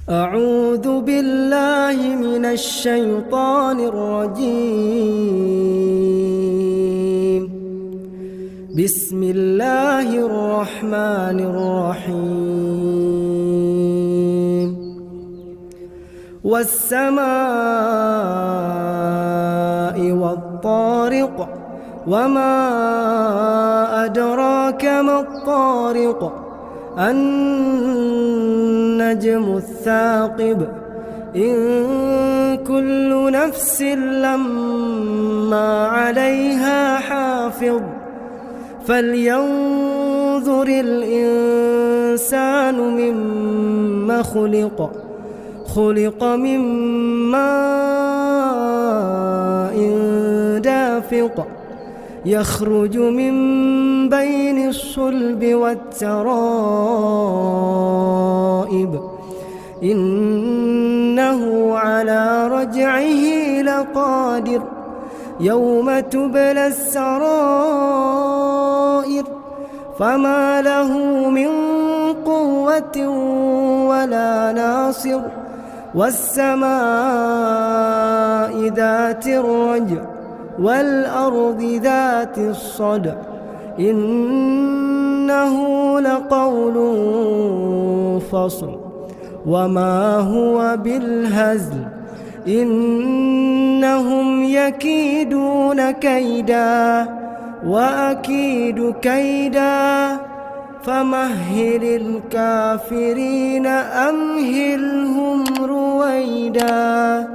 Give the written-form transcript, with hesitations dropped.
أعوذ بالله من الشيطان الرجيم. بسم الله الرحمن الرحيم. والسماء والطارق وما أدراك ما الطارق النجم الثاقب إن كل نفس لما عليها حافظ فلينظر الإنسان مما خلق من ماء دافق يخرج من بين الصلب والترائب إنه على رجعه لقادر يوم تبلى السرائر فما له من قوة ولا ناصر والسماء ذات الرجع والأرض ذات الصدع إنه لقول فصل وما هو بالهزل إنهم يكيدون كيدا وأكيد كيدا فمهل الكافرين أمهلهم رويدا.